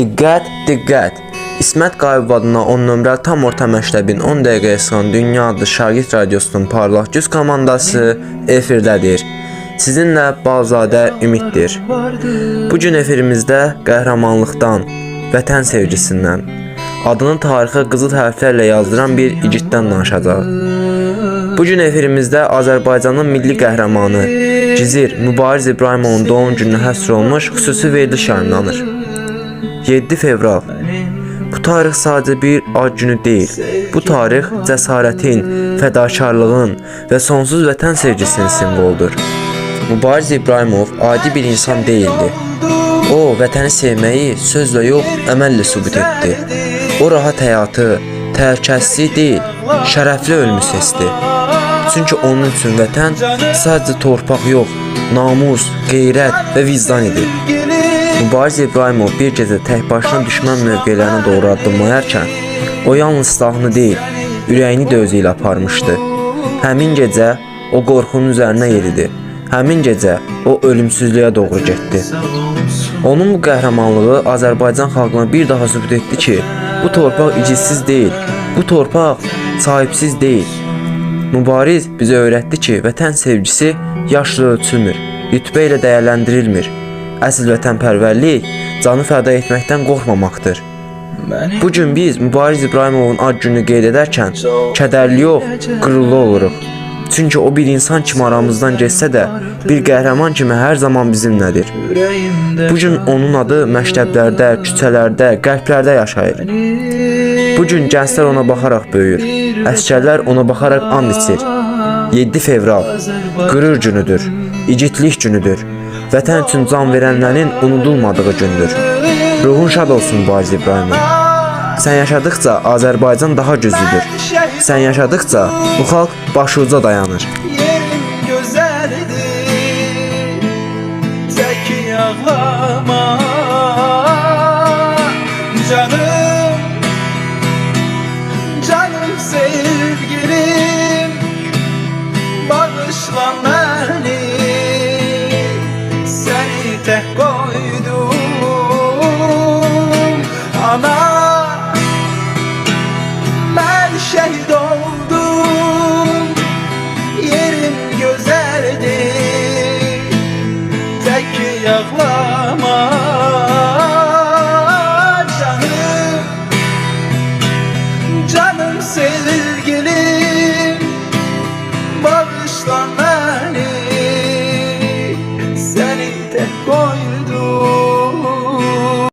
Diqqət, diqqət! İsmət Qayıbov adına 10 nömrəli tam orta məktəbin 10 dəqiqəyə sıxan Dünya adlı Şagird Radiosunun parlaq güz komandası efirdədir. Sizinlə Balzadə Ümiddir. Bugün efirimizdə qəhrəmanlıqdan, vətən sevgisindən, adını tarixə qızıl hərflərlə yazdıran bir igiddən danışacaq. Bugün efirimizdə Azərbaycanın milli qəhrəmanı Gizir Mübariz İbrahimovun doğum gününə həsr olmuş xüsusi veriliş yayımlanır. 7 fevral. Bu tarix sadəcə bir ad günü deyil. Bu tarix cəsarətin, fədakarlığın və sonsuz vətən sevgisinin simvoludur. Mübariz İbrahimov adi bir insan deyildi. O, vətəni sevməyi sözlə yox, əməllə sübut etdi. O, rahat həyatı, təhlükəsizlik deyil, şərəfli ölümü seçdi. Çünki onun üçün vətən sadəcə torpaq yox, namus, qeyrət və vicdan idi. Mübariz İbrahimov bir gecə tək başına düşmən mövqelərinə doğru addımlayarkən, o yalnız silahını deyil, ürəyini də özü ilə aparmışdı. Həmin gecə o qorxunun üzərinə yeridi. Həmin gecə o ölümsüzlüyə doğru getdi. Onun bu qəhrəmanlığı Azərbaycan xalqına bir daha sübut etdi ki, bu torpaq icizsiz deyil, bu torpaq sahibsiz deyil. Mübariz bizə öyrətdi ki, vətən sevgisi yaşla ölçülmür, rütbə ilə dəyərləndirilmir. Əsl vətənpərvərlik canı fəda etməkdən qorxmamaqdır. Bugün biz Mübariz İbrahimovun ad gününü qeyd edərkən kədərli yox, qürurlu oluruq. Çünki o bir insan kimi aramızdan geçsə də, bir qəhrəman kimi hər zaman bizimlədir. Bugün onun adı məktəblərdə, küçələrdə, qəlblərdə yaşayır. Bugün gənclər ona baxaraq böyür, əsgərlər ona baxaraq and içir. 7 fevral, qürur günüdür, igidlik günüdür. Vətən üçün can verənlərin unudulmadığı gündür. Ruhun şad olsun Mübariz İbrahimov. Sən yaşadıqca Azərbaycan daha güclüdür. Sən yaşadıqca bu xalq başuca dayanır.